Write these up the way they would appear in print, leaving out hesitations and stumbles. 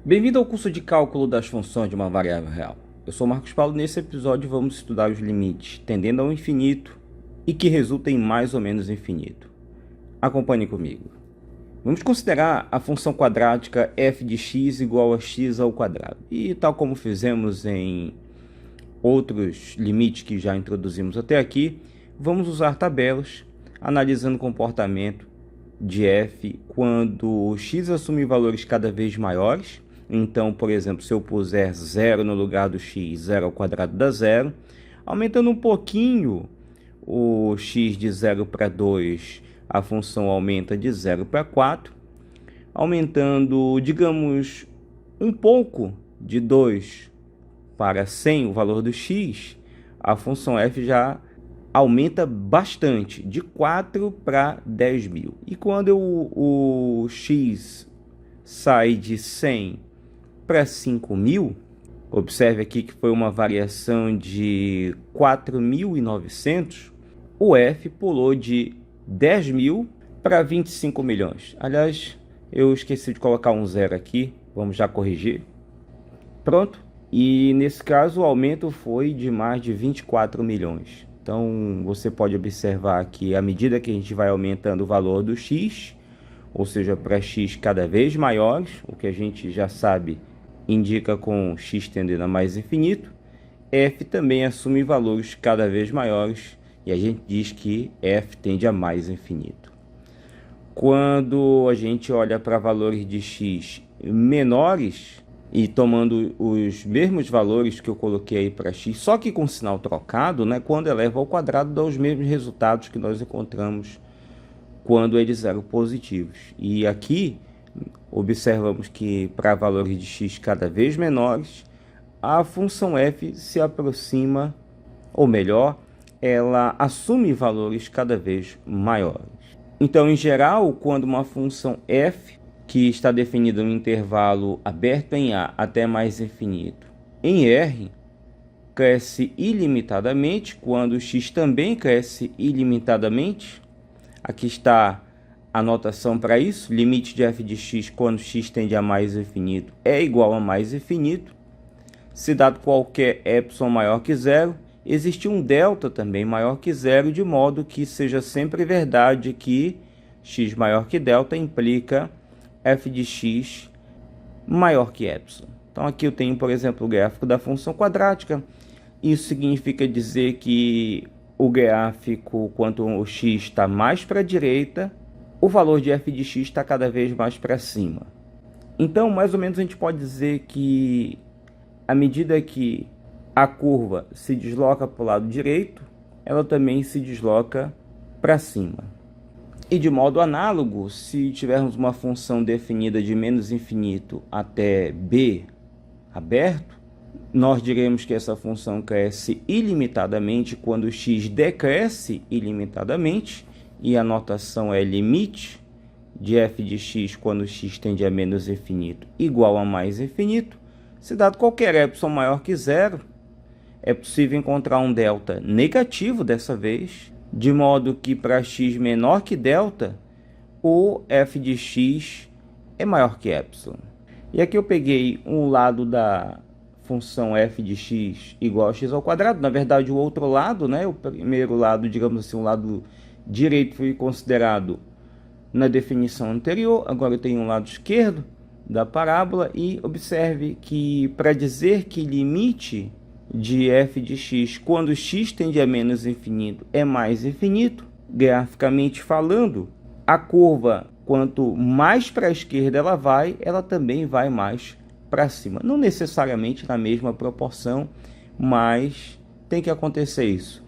Bem-vindo ao curso de cálculo das funções de uma variável real. Eu sou Marcos Paulo e nesse episódio vamos estudar os limites tendendo ao infinito e que resultam em mais ou menos infinito. Acompanhe comigo. Vamos considerar a função quadrática f de x igual a x ao quadrado. E tal como fizemos em outros limites que já introduzimos até aqui, vamos usar tabelas analisando o comportamento de f quando x assume valores cada vez maiores. Então, por exemplo, se eu puser 0 no lugar do x, 0 ao quadrado dá 0. Aumentando um pouquinho o x de 0 para 2, a função aumenta de 0 para 4. Aumentando, digamos, um pouco de 2 para 100 o valor do x, a função f já aumenta bastante, de 4 para 10.000. E quando o x sai de 100 para 5.000, observe aqui que foi uma variação de 4.900, o f pulou de 10.000 para 25 milhões. Aliás, eu esqueci de colocar um zero aqui, vamos já corrigir. Pronto, e nesse caso o aumento foi de mais de 24 milhões. Então você pode observar que à medida que a gente vai aumentando o valor do x, ou seja, para x cada vez maiores, o que a gente já sabe indica com x tendendo a mais infinito, f também assume valores cada vez maiores e a gente diz que f tende a mais infinito. Quando a gente olha para valores de x menores e tomando os mesmos valores que eu coloquei aí para x, só que com sinal trocado, né, quando eleva ao quadrado dá os mesmos resultados que nós encontramos quando eles eram positivos. E aqui observamos que para valores de x cada vez menores, a função f se aproxima, ou melhor, ela assume valores cada vez maiores. Então, em geral, quando uma função f, que está definida no intervalo aberto em A até mais infinito, em R, cresce ilimitadamente, quando x também cresce ilimitadamente, aqui está a notação para isso, limite de f de x quando x tende a mais infinito é igual a mais infinito. Se dado qualquer epsilon maior que zero, existe um delta também maior que zero, de modo que seja sempre verdade que x maior que delta implica f de x maior que epsilon. Então aqui eu tenho, por exemplo, o gráfico da função quadrática. Isso significa dizer que o gráfico, quanto o x está mais para a direita, o valor de f de x está cada vez mais para cima. Então, mais ou menos, a gente pode dizer que, à medida que a curva se desloca para o lado direito, ela também se desloca para cima. E de modo análogo, se tivermos uma função definida de menos infinito até b aberto, nós diremos que essa função cresce ilimitadamente quando x decresce ilimitadamente, e a notação é limite de f de x quando x tende a menos infinito igual a mais infinito. Se dado qualquer epsilon maior que zero, é possível encontrar um delta negativo dessa vez, de modo que para x menor que delta, o f de x é maior que epsilon. E aqui eu peguei um lado da função f de x igual a x ao quadrado, na verdade o outro lado, né, o primeiro lado, digamos assim, o lado direito foi considerado na definição anterior, agora eu tenho um lado esquerdo da parábola e observe que para dizer que limite de f de x quando x tende a menos infinito é mais infinito, graficamente falando, a curva quanto mais para a esquerda ela também vai mais para cima. Não necessariamente na mesma proporção, mas tem que acontecer isso.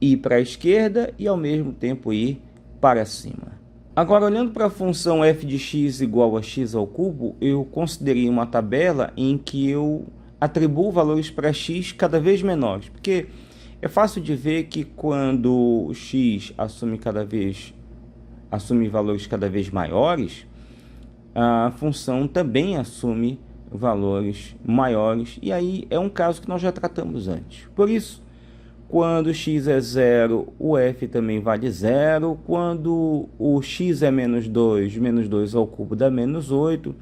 Ir para a esquerda e ao mesmo tempo ir para cima. Agora, olhando para a função f de x igual a x ao cubo, eu considerei uma tabela em que eu atribuo valores para x cada vez menores, porque é fácil de ver que quando o x assume valores cada vez maiores, a função também assume valores maiores, e aí é um caso que nós já tratamos antes. Por isso, quando x é zero, o f também vale zero. Quando o x é menos 2 ao cubo dá menos 8.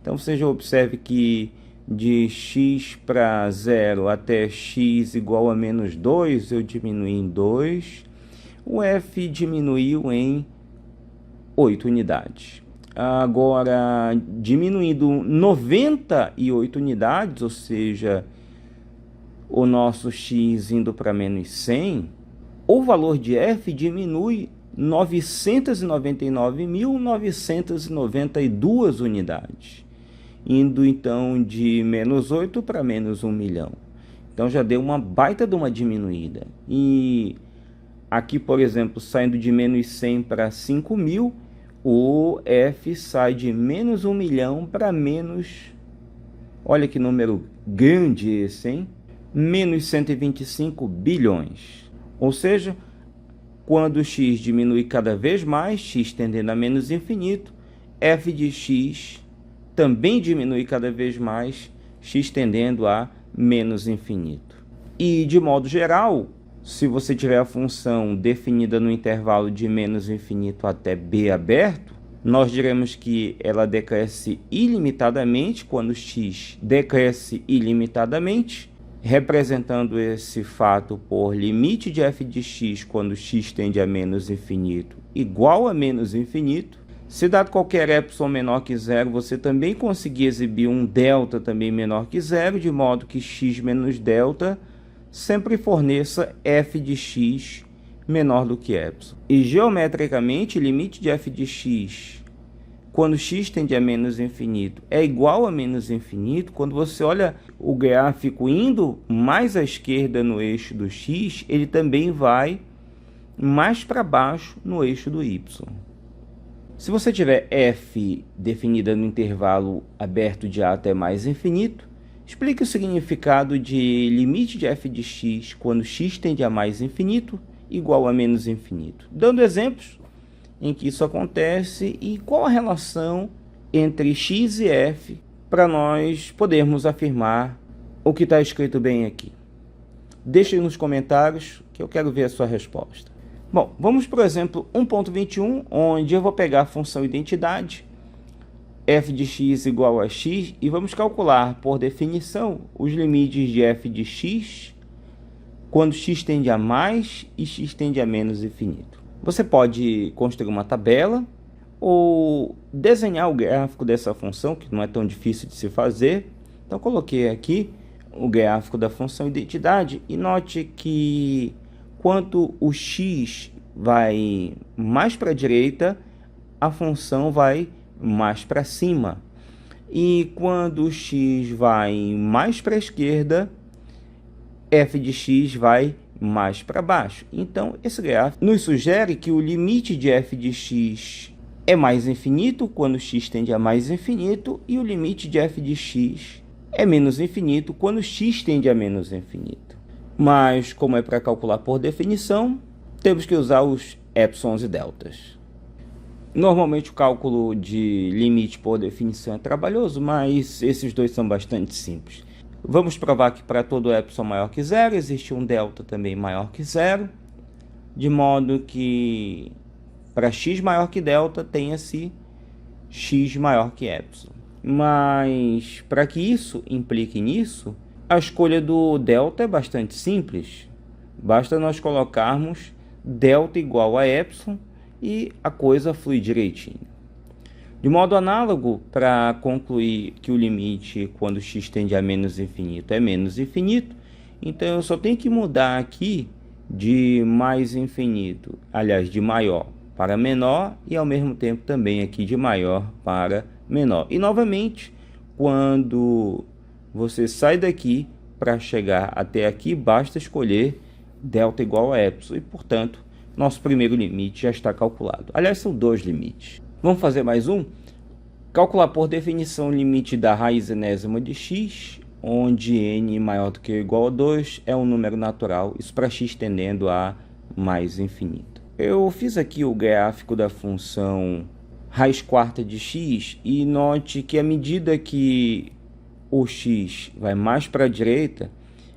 Então você já observe que de x para 0 até x igual a menos 2, eu diminui em 2. O f diminuiu em 8 unidades. Agora, diminuindo 98 unidades, ou seja, o nosso x indo para menos 100, o valor de f diminui 999.992 unidades, indo então de menos 8 para menos 1 milhão. Então já deu uma baita de uma diminuída. E aqui, por exemplo, saindo de menos 100 para 5.000, o f sai de menos 1 milhão para menos... Olha que número grande esse, hein? Menos 125 bilhões. Ou seja, quando x diminui cada vez mais, x tendendo a menos infinito, f de x também diminui cada vez mais, x tendendo a menos infinito. E, de modo geral, se você tiver a função definida no intervalo de menos infinito até b aberto, nós diremos que ela decresce ilimitadamente quando x decresce ilimitadamente, representando esse fato por limite de f de x quando x tende a menos infinito igual a menos infinito. Se dado qualquer epsilon menor que zero, você também conseguir exibir um delta também menor que zero, de modo que x menos delta sempre forneça f de x menor do que epsilon. E geometricamente, limite de f de x quando x tende a menos infinito é igual a menos infinito. Quando você olha o gráfico indo mais à esquerda no eixo do x, ele também vai mais para baixo no eixo do y. Se você tiver f definida no intervalo aberto de a até mais infinito, explique o significado de limite de f de x quando x tende a mais infinito igual a menos infinito, dando exemplos em que isso acontece e qual a relação entre x e f para nós podermos afirmar o que está escrito bem aqui. Deixe aí nos comentários que eu quero ver a sua resposta. Bom, vamos para o exemplo 1.21, onde eu vou pegar a função identidade f de x igual a x e vamos calcular, por definição, os limites de f de x quando x tende a mais e x tende a menos infinito. Você pode construir uma tabela ou desenhar o gráfico dessa função, que não é tão difícil de se fazer. Então, coloquei aqui o gráfico da função identidade e note que quanto o x vai mais para a direita, a função vai mais para cima. E quando o x vai mais para a esquerda, f de x vai mais para baixo. Então, esse gráfico nos sugere que o limite de f de x é mais infinito quando x tende a mais infinito e o limite de f de x é menos infinito quando x tende a menos infinito. Mas, como é para calcular por definição, temos que usar os epsilons e deltas. Normalmente o cálculo de limite por definição é trabalhoso, mas esses dois são bastante simples. Vamos provar que para todo epsilon maior que zero, existe um delta também maior que zero, de modo que para x maior que delta, tenha-se x maior que epsilon. Mas para que isso implique nisso, a escolha do delta é bastante simples. Basta nós colocarmos delta igual a epsilon e a coisa flui direitinho. De modo análogo, para concluir que o limite quando x tende a menos infinito é menos infinito, então eu só tenho que mudar aqui de mais infinito, aliás, de maior para menor e ao mesmo tempo também aqui de maior para menor. E novamente, quando você sai daqui para chegar até aqui, basta escolher delta igual a epsilon e, portanto, nosso primeiro limite já está calculado. Aliás, são dois limites. Vamos fazer mais um? Calcular por definição o limite da raiz enésima de x, onde n maior do que ou igual a 2 é um número natural, isso para x tendendo a mais infinito. Eu fiz aqui o gráfico da função raiz quarta de x e note que à medida que o x vai mais para a direita,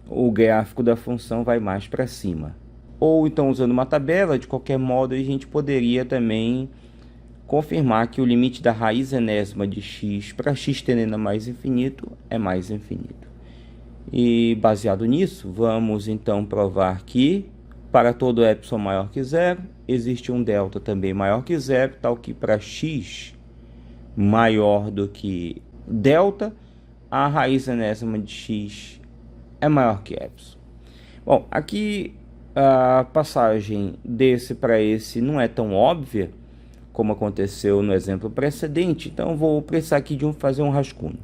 o gráfico da função vai mais para cima. Ou então, usando uma tabela, de qualquer modo, a gente poderia também confirmar que o limite da raiz enésima de x para x tendendo a mais infinito é mais infinito. E baseado nisso, vamos então provar que para todo epsilon maior que zero, existe um delta também maior que zero, tal que para x maior do que delta, a raiz enésima de x é maior que epsilon. Bom, aqui a passagem desse para esse não é tão óbvia como aconteceu no exemplo precedente, então vou precisar aqui de fazer um rascunho.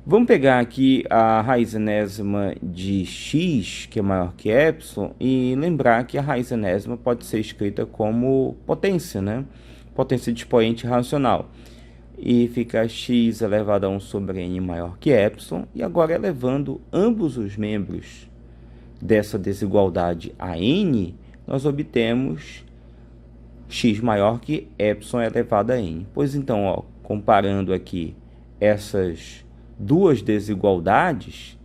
Vamos pegar aqui a raiz enésima de x, que é maior que epsilon, e lembrar que a raiz enésima pode ser escrita como potência, né? Potência de expoente racional. E fica x elevado a 1 sobre n maior que epsilon, e agora elevando ambos os membros dessa desigualdade a n, nós obtemos x maior que epsilon elevado a n. Pois então, ó, comparando aqui essas duas desigualdades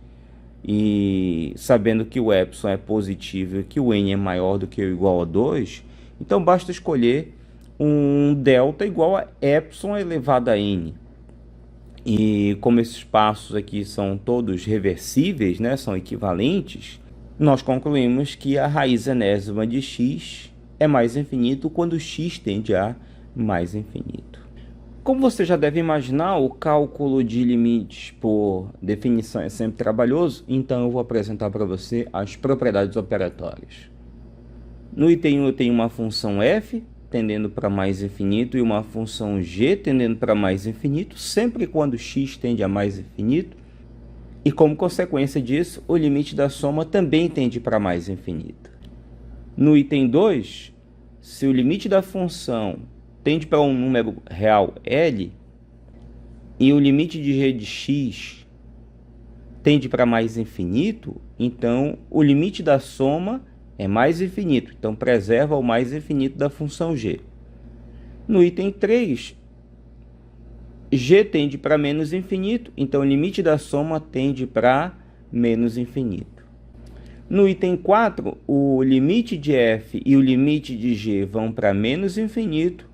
e sabendo que o epsilon é positivo e que o n é maior do que ou igual a 2, então basta escolher um delta igual a epsilon elevado a n. E como esses passos aqui são todos reversíveis, né, são equivalentes, nós concluímos que a raiz enésima de x é mais infinito quando x tende a mais infinito. Como você já deve imaginar, o cálculo de limites por definição é sempre trabalhoso, então eu vou apresentar para você as propriedades operatórias. No item 1 eu tenho uma função f tendendo para mais infinito e uma função g tendendo para mais infinito, sempre quando x tende a mais infinito. E como consequência disso, o limite da soma também tende para mais infinito. No item 2, se o limite da função tende para um número real L e o limite de g de x tende para mais infinito, então o limite da soma é mais infinito, então preserva o mais infinito da função g. No item 3, g tende para menos infinito, então o limite da soma tende para menos infinito. No item 4, o limite de f e o limite de g vão para menos infinito,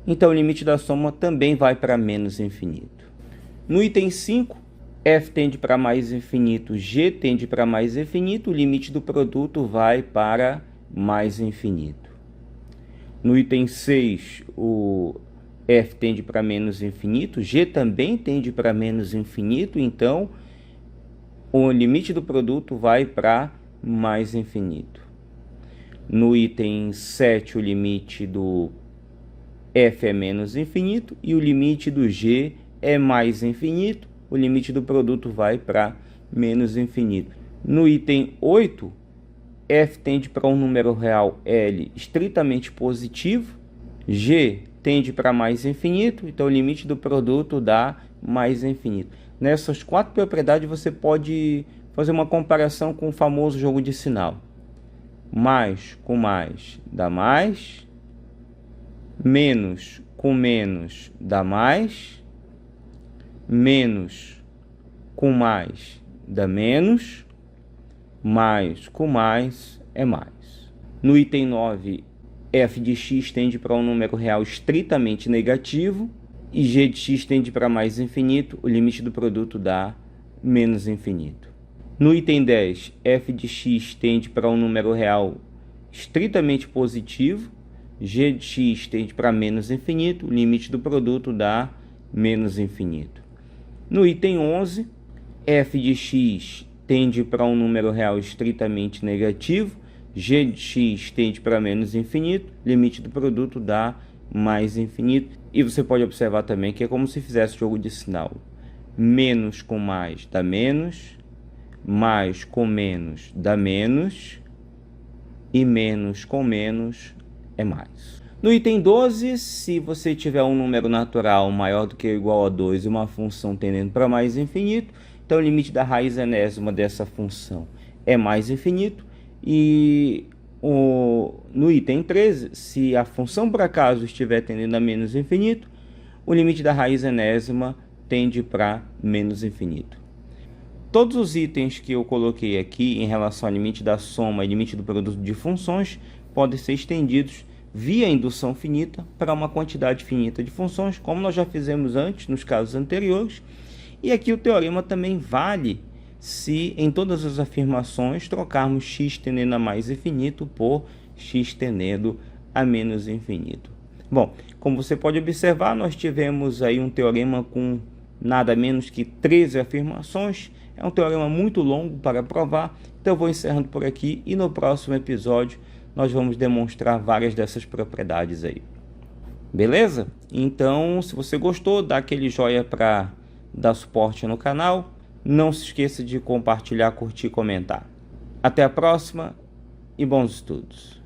então o limite da soma também vai para menos infinito. No item 5, f tende para mais infinito, g tende para mais infinito, o limite do produto vai para mais infinito. No item 6, o f tende para menos infinito, g também tende para menos infinito, então o limite do produto vai para mais infinito. No item 7, o limite do f é menos infinito e o limite do g é mais infinito, o limite do produto vai para menos infinito. No item 8, f tende para um número real L estritamente positivo, g tende para mais infinito, então o limite do produto dá mais infinito. Nessas quatro propriedades você pode fazer uma comparação com o famoso jogo de sinal. Mais com mais dá mais, menos com menos dá mais, menos com mais dá menos, mais com mais é mais. No item 9, f de x tende para um número real estritamente negativo e g de x tende para mais infinito, o limite do produto dá menos infinito. No item 10, f de x tende para um número real estritamente positivo, g de x tende para menos infinito, o limite do produto dá menos infinito. No item 11, f de x tende para um número real estritamente negativo, g de x tende para menos infinito, limite do produto dá mais infinito. E você pode observar também que é como se fizesse jogo de sinal. Menos com mais dá menos, mais com menos dá menos, e menos com menos é mais. No item 12, se você tiver um número natural maior do que ou igual a 2 e uma função tendendo para mais infinito, então o limite da raiz enésima dessa função é mais infinito. E no item 13, se a função por acaso estiver tendendo a menos infinito, o limite da raiz enésima tende para menos infinito. Todos os itens que eu coloquei aqui em relação ao limite da soma e limite do produto de funções podem ser estendidos via indução finita para uma quantidade finita de funções, como nós já fizemos antes nos casos anteriores. E aqui o teorema também vale se em todas as afirmações trocarmos x tendendo a mais infinito por x tendendo a menos infinito. Bom, como você pode observar, nós tivemos aí um teorema com nada menos que 13 afirmações. É um teorema muito longo para provar, então eu vou encerrando por aqui e no próximo episódio nós vamos demonstrar várias dessas propriedades aí. Beleza? Então, se você gostou, dá aquele joinha para dar suporte no canal. Não se esqueça de compartilhar, curtir e comentar. Até a próxima e bons estudos!